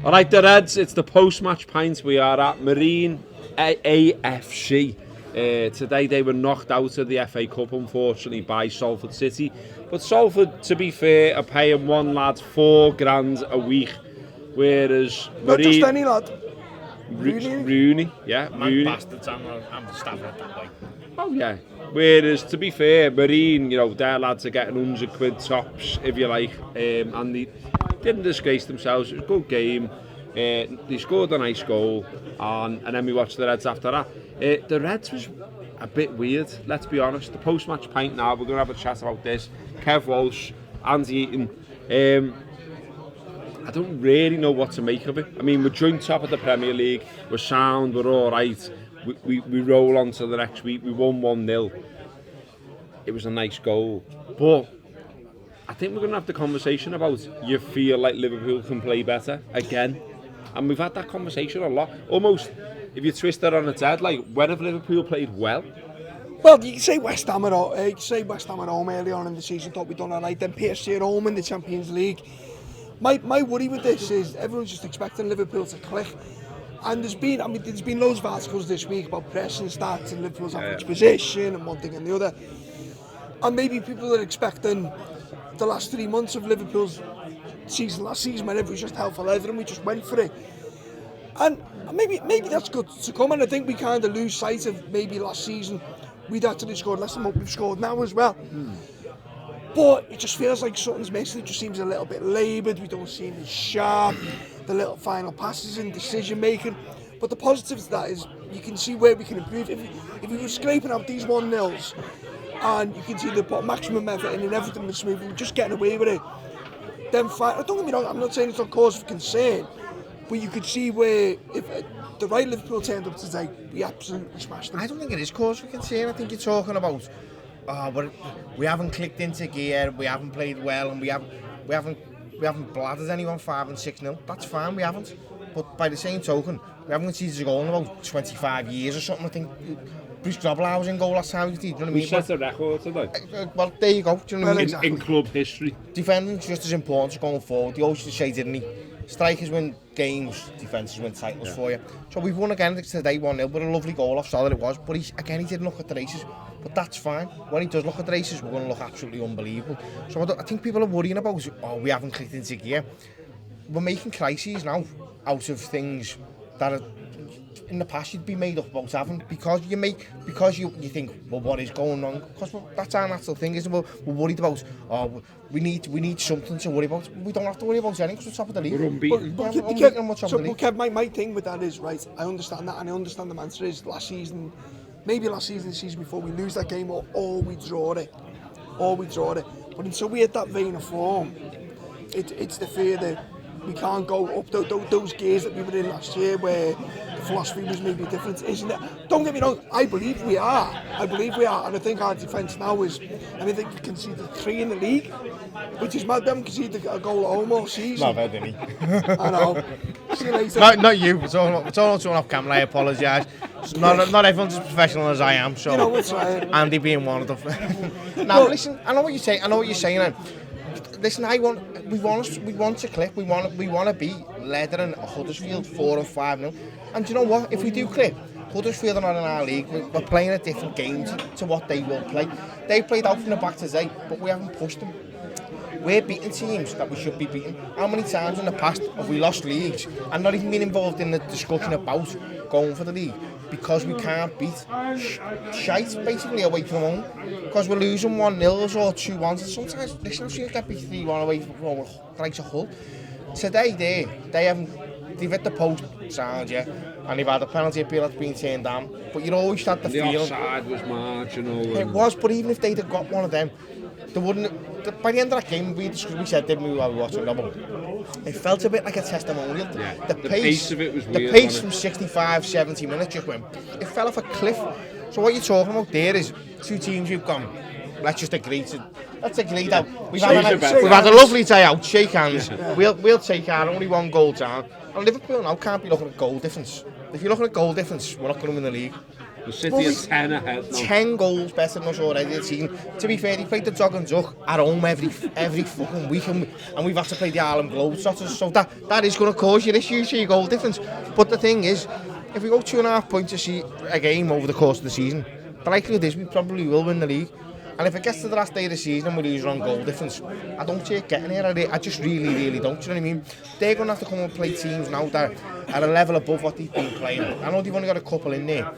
All right, the Reds, it's the post-match pint. We are at Marine AFC. Today they were knocked out of the FA Cup, unfortunately, by Salford City. But Salford, to be fair, are paying one lad £4,000 a week, whereas Not Marine... just any lad. Rooney, yeah, Rooney. Bastards, I'm stabbing it that way. Oh, yeah. Whereas, to be fair, Marine, you know, their lads are getting £100 tops, if you like, and they didn't disgrace themselves. It was a good game. They scored a nice goal, and then we watched the Reds after that. The Reds was a bit weird, let's be honest. The post-match pint now, we're going to have a chat about this. Kev Walsh, Andy Eaton. I don't really know what to make of it. I mean, we're joint top of the Premier League. We're sound, we're all right. We roll on to the next week. We won 1-0. It was a nice goal. But I think we're going to have the conversation about you feel like Liverpool can play better again. And we've had that conversation a lot. Almost, if you twist it on its head, like, when have Liverpool played well? Well, you can say West Ham at home early on in the season, thought we'd done all right. Then PSG at home in the Champions League. My worry with this is everyone's just expecting Liverpool to click. And there's been loads of articles this week about pressing stats and Liverpool's average position and one thing and the other. And maybe people are expecting the last 3 months of Liverpool's season last season when everyone was just hell for leather and we just went for it. And maybe that's good to come, and I think we kind of lose sight of maybe last season we'd actually scored less than what we've scored now as well. But it just feels like something's missing. It just seems a little bit laboured. We don't seem as sharp. The little final passes and decision making. But the positive to that is you can see where we can improve. If we were scraping out these 1-0s and you can see they put maximum effort in and everything was smooth, we're just getting away with it. Then fine. Don't get me wrong, I'm not saying it's not cause for concern, but you could see where if the right Liverpool turned up today, we absolutely smashed them. I don't think it is cause for concern. I think you're talking about but we haven't clicked into gear, we haven't played well, and we haven't bladdered anyone 5 and 6-0. That's fine, we haven't. But by the same token, we haven't conceded a goal in about 25 years or something. I think Bruce Grobbelaar was in goal last time. Do you know what I mean? We set a record today. Well, there you go. Do you know what I mean? Exactly. In club history. Defending's just as important as going forward. They always say, didn't he? Strikers win games, defenders win titles for you. So we've won again today 1-0, but a lovely goal off solid it was. But he didn't look at the races. But that's fine. When he does look at the races, we're going to look absolutely unbelievable. So I think people are worrying about, we haven't clicked into gear. We're making crises now out of things that are, in the past you'd be made up about having, because you think, well, what is going on? Because that's our natural thing, isn't it? We're worried about, we need something to worry about. We don't have to worry about anything because we're top of the league. We're unbeaten. But Kev, my thing with that is, right, I understand that, and I understand the answer is the season before, we lose that game or we draw it. But until we hit that vein of form, it's the fear that we can't go up those gears that we were in last year where the philosophy was maybe different, isn't it? Don't get me wrong, I believe we are, and I think our defence now is, and I think we conceded 3 in the league, which is mad. We haven't conceded a goal at home all season. Not bad, didn't he? I know. See you later. Not you, it's all off camera, I apologise. Not everyone's as professional as I am, so you know what's right. Andy being one of them. Now listen, I know what you're saying. Listen, we want to click. We want to beat Leicester and Huddersfield 4 and 5-0. And do you know what? If we do click, Huddersfield are not in our league. We're playing a different game to what they will play. They played out from the back today, but we haven't pushed them. We're beating teams that we should be beating. How many times in the past have we lost leagues and not even been involved in the discussion about going for the league? Because we can't beat shite, basically, away from home. Because we're losing 1-0 or 2-1. Sometimes, listen, I've seen that be 3-1 away from home, like a Hull. Today, they've hit the post, sound, yeah, and they've had a penalty appeal that's been turned down. But you always had the feeling. The offside was marginal. It was, but even if they'd have got one of them, they wouldn't. By the end of that game, we said, didn't we, while we were watching double? It felt a bit like a testimonial. Yeah, the pace of it was weird. The pace from 65, 70 minutes just went. It fell off a cliff. So what you're talking about there is 2 teams who've gone. Let's agree that we've had a lovely day out. Shake hands. Yeah. We'll take our only 1 goal down. And Liverpool now can't be looking at goal difference. If you're looking at goal difference, we're not going to win the league. The City are 10 ahead now. 10 goals better than us already this season. To be fair, they played the Dog and Duck at home every fucking week, and we've had to play the Harlem Globetrotters, so that is going to cause you issues, your goal difference. But the thing is, if we go 2.5 points a game over the course of the season, the likelihood is we probably will win the league. And if it gets to the last day of the season and we lose on goal difference, I don't see it getting here. I just really don't. Do you know what I mean? They're going to have to come and play teams now that are a level above what they've been playing. I know they've only got a couple in there,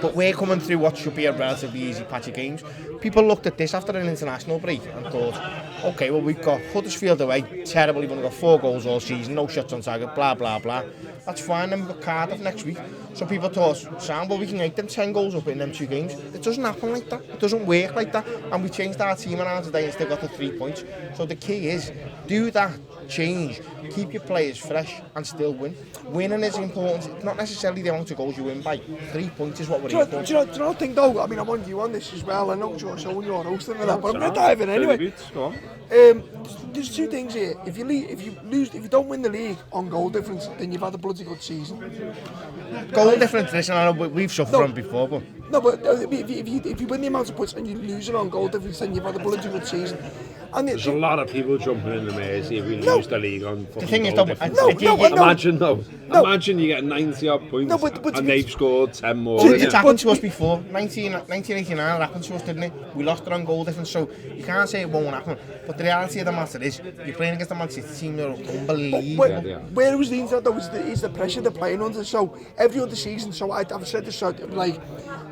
but we're coming through what should be a relatively easy patch of games. People looked at this after an international break and thought, okay, well, we've got Huddersfield away, terrible, we've only got 4 goals all season, no shots on target, blah, blah, blah. That's fine, then we've got Cardiff next week. So people thought, Sam, well, we can make them 10 goals up in them 2 games. It doesn't happen like that. It doesn't work like that. And we changed our team around today and still got the 3 points. So the key is, do that change, keep your players fresh and still win. Winning is important. It's not necessarily the amount of goals you win by. 3 points is what we're aiming for. Do you know think though? I mean, I'm on you on this as well. I know you're you're hosting and that, but I'm going to dive in anyway. There's 2 things here. If you don't win the league on goal difference, then you've had a bloody good season. Goal difference, listen, I know we've suffered from before, but no, but if you win the amount of points and you lose it on goal difference, then you've had a bloody good season. And There's a lot of people jumping in the maze if we lose the league on fucking thing is, goal though, difference. Imagine you get 90 odd points and they've scored 10 more. It's happened to us before. 1989 it happened to us, didn't it? We lost it on goal difference, so you can't say it won't happen. But the reality of the matter is, you're playing against the Man City team, they're unbelievable. Where it was the inside though is the pressure they're playing under. So every other season, so I've said this, so like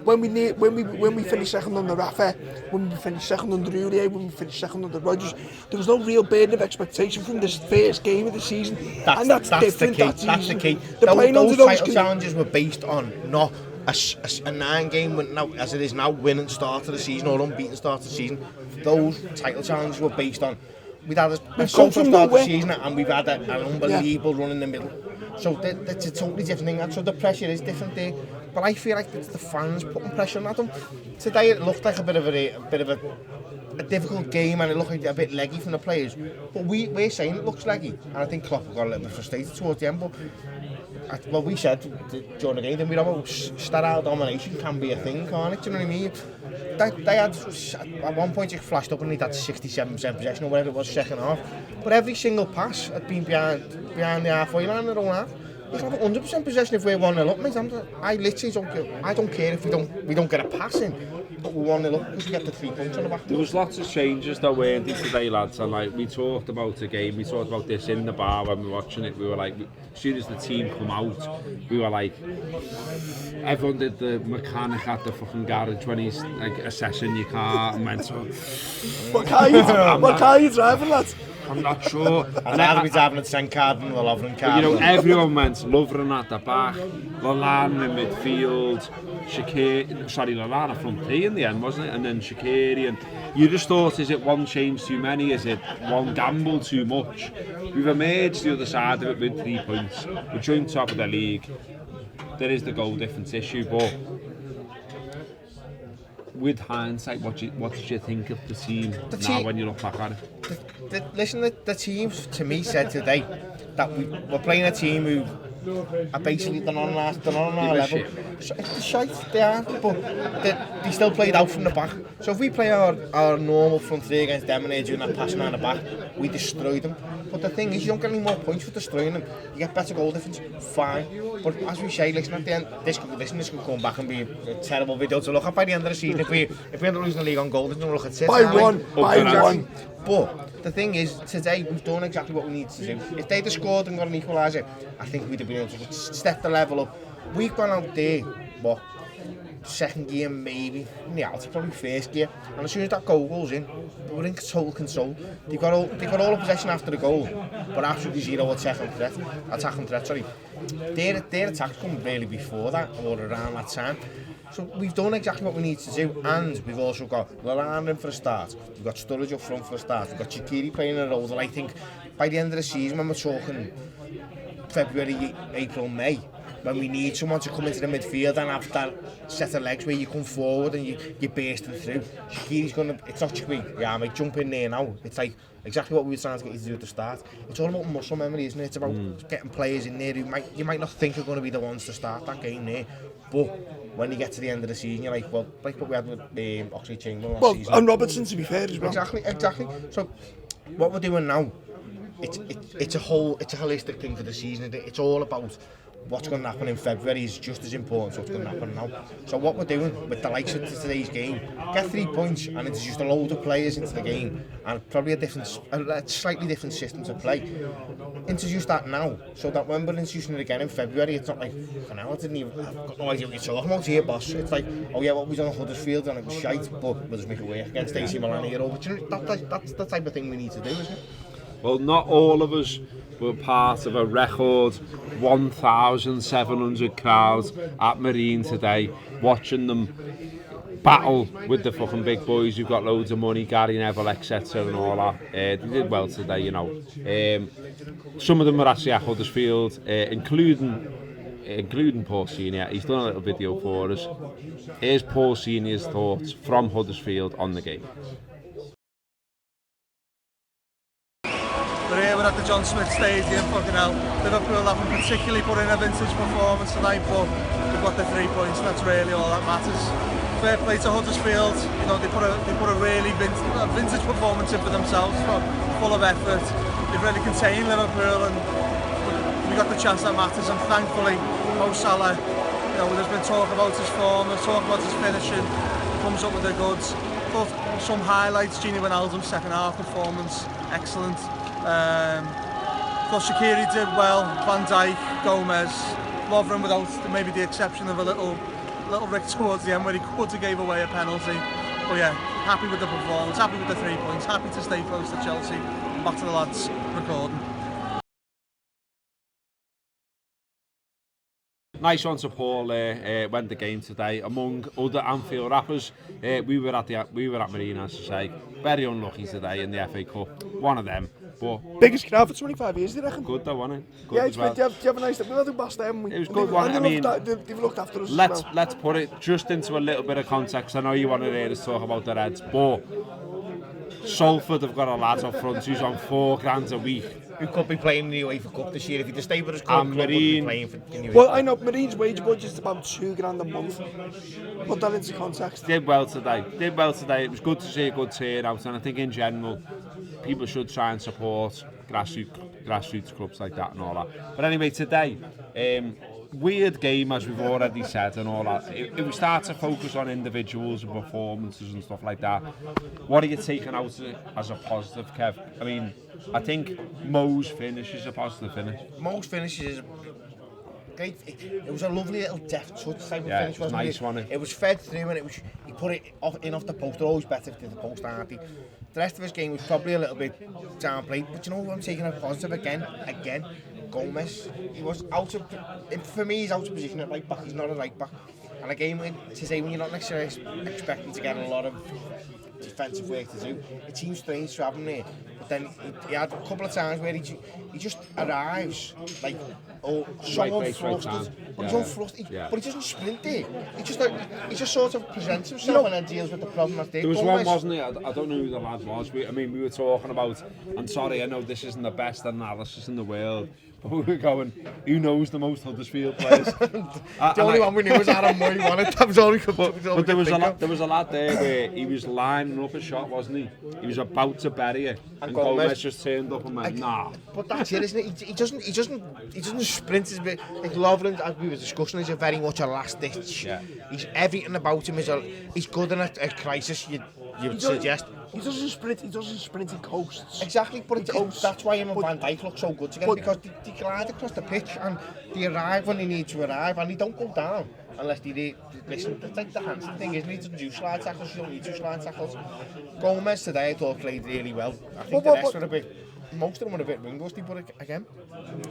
when we finished second under Rafa, when we finished second under Urier, when we finished second under Rodgers, there was no real burden of expectation from this first game of the season. That's different. That's the key. Those title challenges were based on not a 9-game win, now, as it is now, winning start of the season or unbeaten start of the season. Those title challenges were based on we've had a social start of the season and we've had an unbelievable run in the middle. So that's a totally different thing. So the pressure is different there. But I feel like it's the fans putting pressure on them. Today it looked like a bit of a difficult game and it looked like a bit leggy from the players. But we're saying it looks leggy. And I think Klopp got a little bit frustrated towards the end. But what we said during the game, then we know style domination can be a thing, can't it? Do you know what I mean? They had, at one point it flashed up and they'd had 67% possession or whatever it was second half. But every single pass had been behind the halfway line in their own half. You can have 100% possession if we're 1-0 up, mate. I literally don't care if we don't get a pass in, but we're 1-0 up, we can get the 3 points on the back. There was lots of changes though, weren't there, today, lads? And like we talked about the game, we talked about this in the bar when we were watching it. We were like, as soon as the team come out, we were like, everyone did the mechanic at the fucking garage when he's like assessing your car and went, what car are you driving, lads? I'm not sure. And I'll be driving at St. Carden or Lovren Carden. You know, everyone went Lovren at the back, Lallana in midfield, Lallana front three in the end, wasn't it? And then Shaqiri, and you just thought, is it one change too many? Is it one gamble too much? We've emerged the other side of it with 3 points. We're joint top of the league. There is the goal difference issue, but with hindsight, what did you think of the team now when you look back at it? Listen, the team to me said today that we're playing a team who are basically they're not on our level. It's shite, they are, but they still played out from the back. So if we play our normal front three against them and they're doing that passing on the back, we destroy them. But the thing is, you don't get any more points for destroying them. You get better goal difference, fine. But as we say, listen, at the end, this could come back and be a terrible video to look at by the end of the season. If we end up losing the league on goal, we'll look at it. By one. But the thing is, today we've done exactly what we need to do. If they'd have scored and got an equaliser, I think we'd have been able to step the level up. We've gone out there, second gear maybe, in reality probably first gear, and as soon as that goal goes in, we're in total control. They've got all the possession after the goal, but absolutely zero attacking threat. Their attacks come really before that, or around that time. So we've done exactly what we need to do, and we've also got Lallana in for a start, we've got Sturridge up front for a start, we've got Shaqiri playing a role that I think by the end of the season, when we're talking February, April, May, when we need someone to come into the midfield and have that set of legs where you come forward and you're bursting through. Shaqiri's it's not Shaqiri, yeah mate, jump in there now. It's like exactly what we were trying to get you to do at the start. It's all about muscle memory, isn't it? It's about getting players in there who you might not think are going to be the ones to start that game there, but when you get to the end of the season, you're like, well, like what we had with Oxlade Chamberlain last season. And Robertson, to be fair, as well. Exactly. So, what we're doing now, it's a holistic thing for the season. It's all about what's going to happen in February is just as important as what's going to happen now. So what we're doing with the likes of today's game, get 3 points and introduce a load of players into the game and probably a slightly different system to play. Introduce that now, so that when we're introducing it again in February, it's not like, I've got no idea what you're talking about here, boss. It's like, oh yeah, what we done at Huddersfield and it was shite, but we'll just make it work against AC Milan here. But you know, that's the type of thing we need to do, isn't it? Well, not all of us were part of a record 1,700 crowds at Marine today, watching them battle with the fucking big boys who've got loads of money, Gary Neville, etc. and all that. They did well today, you know. Some of them were actually at Huddersfield, including Paul Senior. He's done a little video for us. Here's Paul Senior's thoughts from Huddersfield on the game. We're here, we're at the John Smith Stadium, fucking hell. Liverpool haven't particularly put in a vintage performance tonight, but we've got the 3 points, and that's really all that matters. Fair play to Huddersfield, you know, they put a really vintage performance in for themselves, full of effort. They've really contained Liverpool, and we got the chance that matters, and thankfully, Mo Salah, you know, there's been talk about his form, there's talk about his finishing, comes up with the goods. But some highlights, Gini Wijnaldum's second half performance, excellent. Thought Shaqiri did well, Van Dijk, Gomez, Lovren without maybe the exception of a little rick towards the end where he could have gave away a penalty. But yeah, happy with the performance, happy with the 3 points, happy to stay close to Chelsea. Back to the lads recording. Nice one to Paul went the game today. Among other Anfield Wrappers, we were at Marine, as I say. Very unlucky today in the FA Cup. One of them. But biggest crowd for 25 years, do you reckon? good though, wasn't it? Good Yeah, as it's well. do you have a nice day? We'll do best haven't we? It was good one. I mean, they've looked after us as well. Let's put it just into a little bit of context. I know you wanted to hear us talk about the Reds, but Salford have got a lad up front who's on £4,000 a week. Who could be playing in the UEFA Cup this year if he just stayed with us. Club would be playing for the UEFA. Well, I know Marine's wage budget is about £2,000 a month. Put that into context. Did well today. It was good to see a good turnout, and I think in general, people should try and support grassroots clubs like that and all that. But anyway, today, weird game as we've already said and all that. If we start to focus on individuals and performances and stuff like that, what are you taking out as a positive, Kev? I mean, I think Mo's finish is a positive finish. Mo's finish is great. It was a lovely little deft touch type of finish, wasn't nice, it? Wasn't it? It was fed through and he put it off the post. They're always better to the post, aren't they? The rest of his game was probably a little bit downplayed, but you know what, I'm taking a positive again. Gomez, he was for me he's out of position at right back, he's not a right back. And again, to say when you're not necessarily expecting to get a lot of defensive work to do, it seems strange to have him there. But then he had a couple of times where he just arrives like someone flustered, but he's unflustered. But he doesn't sprint there. He just sort of presents himself and then deals with the problem that's there. There was one, wasn't it? I don't know who the lad was. We were talking about, and sorry, I know this isn't the best analysis in the world, but we were going, who knows the most Huddersfield players? The only one we knew was Adam Moy. That was all he could. But there was a lad there where he was lining up a shot, wasn't he? He was about to bury it, and Gomez just turned up and went, nah. But that's it, isn't it? He doesn't sprint as bit. Like Lovren, as we were discussing, is very much a last ditch. Yeah. He's everything about him he's good in a crisis. You would suggest. He doesn't sprint, he coasts. Exactly, but that's why him and Van Dijk look so good together, because they glide across the pitch and they arrive when they need to arrive, and they don't go down unless they listen. It's like the Hansen thing, isn't it? He doesn't do slide tackles, you don't need 2 slide tackles. Gomez today I thought played really well. I think the rest were most of them were a bit ring rusty, but again,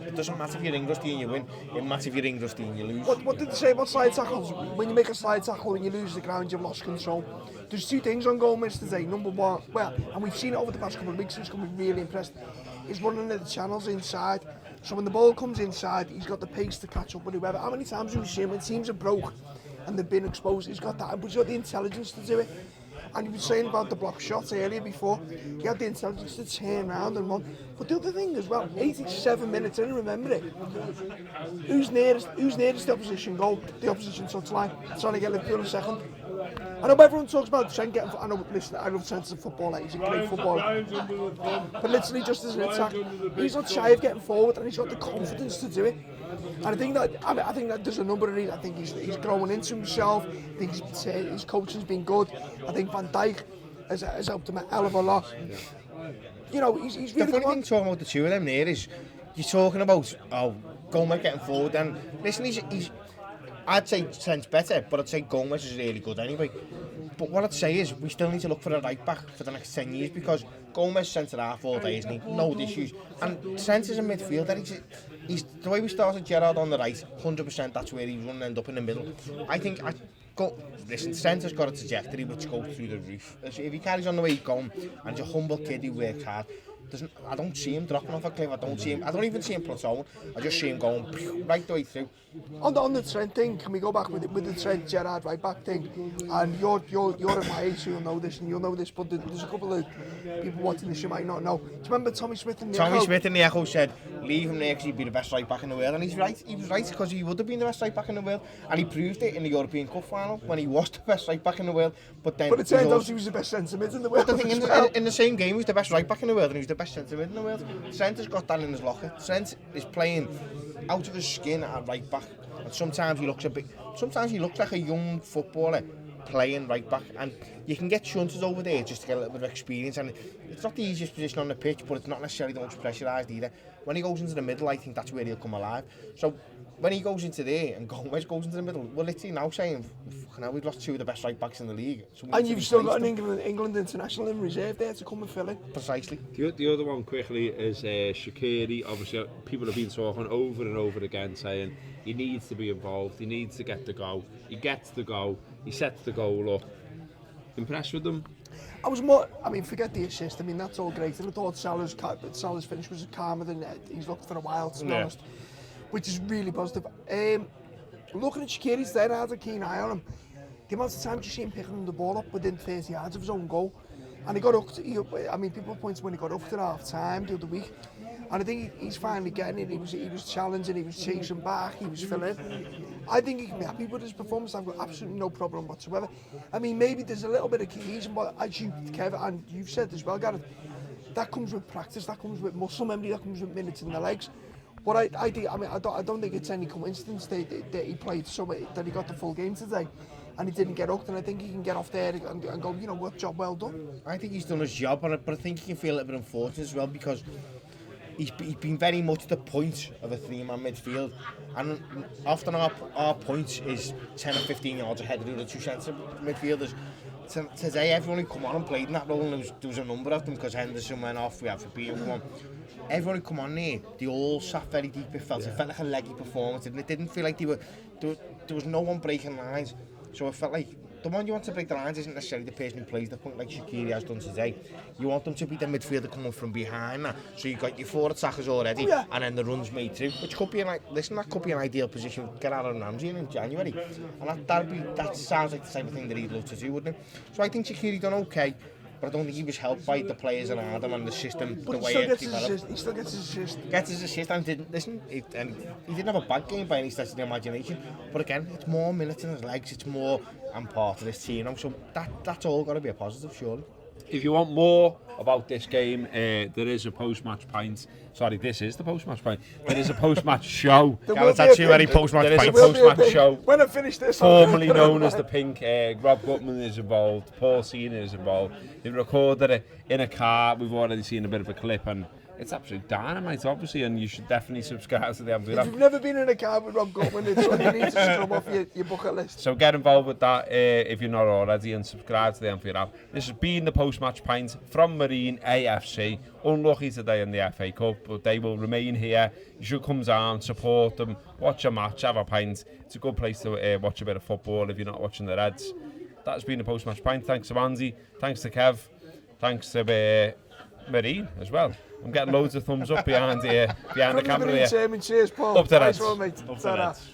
it doesn't matter if you're ring rusty and you win, it matters if you're ring rusty and you lose. What did they say about slide tackles? When you make a slide tackle and you lose the ground, you've lost control. There's 2 things on Gomez today. Number one, and we've seen it over the past couple of weeks, he's coming really impressed, is running the channels inside. So when the ball comes inside, he's got the pace to catch up with whoever. How many times have we seen when teams are broke and they've been exposed, he's got that, but he's got the intelligence to do it. And you were saying about the block shots earlier before, he had the intelligence to turn around and run. But the other thing as well, 87 minutes in, remember it. Who's nearest the opposition goal, the opposition touchline, trying to get Liverpool in second? I know everyone talks about Trent getting. I know, listen, I love Trent as a footballer. He's a great footballer. But literally, just as an attack, he's not shy of getting forward, and he's got the confidence to do it. And I think that there's a number of reasons. I think he's growing into himself. I think his coaching's been good. I think Van Dijk has helped him a hell of a lot. You know, he's really. The funny thing talking about the two of them there is, you're talking about Gomez getting forward, and listen, he's I'd say Trent's better, but I'd say Gomez is really good anyway. But what I'd say is we still need to look for a right back for the next 10 years because Gomez centre half all day, isn't he? No issues. And Trent is a midfielder. He's the way we started Gerrard on the right, 100% that's where he's going to end up in the middle. I think listen, Trent has got a trajectory which goes through the roof. If he carries on the way he's going and he's a humble kid who works hard, I don't see him dropping off a cliff. I don't even see him plateauing. I just see him going right the way through. On the Trent thing, can we go back with the Trent Gerrard right back thing? And you're at my age, so you'll know this, and you'll know this. But there's a couple of people watching this you might not know. Do you remember Tommy Smith in the Echo? Tommy Smith in the Echo said, "Leave him there because he'd be the best right back in the world." And he's right. He was right because he would have been the best right back in the world, and he proved it in the European Cup final when he was the best right back in the world. But it turned out he was the best centre mid in the world. But the thing in the same game, he was the best right back in the world, and he was the best centre mid in the world. Trent has got that in his locker. Trent is playing out of his skin at right back, and sometimes he looks like a young footballer playing right back, and you can get shunters over there just to get a little bit of experience, and it's not the easiest position on the pitch, but it's not necessarily the most pressurised either. When he goes into the middle, I think that's where he'll come alive. So when he goes into there and Gomez goes into the middle, we're literally now saying, fucking hell, we've lost two of the best right backs in the league. So and you've still got an England international in reserve there to come and fill in. Precisely. The other one quickly is Shaqiri. Obviously, people have been talking over and over again saying he needs to be involved, he needs to get the goal. He gets the goal, he sets the goal up. Impressed with them? Forget the assist. That's all great. And I thought Salah's finish was calmer than he's looked for a while, to be honest. Which is really positive. Looking at Shaqiri's there, I had a keen eye on him. The amount of times you see him picking the ball up within 30 yards of his own goal. And he got up people point when he got up to half time the other week. And I think he's finally getting it. He was challenging, he was chasing back, he was filling. I think he can be happy with his performance. I've got absolutely no problem whatsoever. Maybe there's a little bit of cohesion, but as you, Kev, and you've said as well, Gareth, that comes with practice, that comes with muscle memory, that comes with minutes in the legs. But I don't think it's any coincidence that he played that he got the full game today, and he didn't get hooked. And I think he can get off there and go, what job well done. I think he's done his job, but I think he can feel a little bit unfortunate as well because he's been very much the point of a three-man midfield, and often our point is 10 or 15 yards ahead of the other two centre midfielders. Today, everyone who come on and played in that role, and there was a number of them because Henderson went off, we had Fabinho one. Everyone who come on there, they all sat very deep. It felt like a leggy performance, and it didn't feel like there was no one breaking lines. So it felt like the one you want to break the lines isn't necessarily the person who plays the point like Shaqiri has done today. You want them to be the midfielder coming from behind that. So you've got your four attackers already, and then the runs made through, which could be that could be an ideal position to get out of Ramsey in January. And that sounds like the type of thing that he'd love to do, wouldn't it? So I think Shaqiri done okay, but I don't think he was helped by the players around him and the system, but the way it developed. He still gets his assist. Gets his assist and he didn't have a bad game by any stretch of the imagination. But again, it's more minutes in his legs, it's more, I'm part of this team. So that's all got to be a positive, surely. If you want more about this game, there is a post-match pint. Sorry, this is the post-match pint. There is a post-match show. It's actually very post-match pint. There is a post-match show. When I finish this, formerly known as the Pink. Rob Gutman is involved. Paul Cena is involved. They recorded it in a car. We've already seen a bit of a clip, and it's absolute dynamite, obviously, and you should definitely subscribe to the Anfield Wrap. If you've never been in a car with Rob Gutman, it's one you need to scrub off your bucket list. So get involved with that if you're not already, and subscribe to the Anfield Wrap. This has been the post-match pint from Marine AFC. Unlucky today in the FA Cup, but they will remain here. You should come down, support them, watch a match, have a pint. It's a good place to watch a bit of football if you're not watching the Reds. That's been the post-match pint. Thanks to Andy, thanks to Kev, thanks to Marine as well. I'm getting loads of thumbs up behind the camera here. Cheers, Paul. Up to Reds. Nice one, mate. Up to Reds.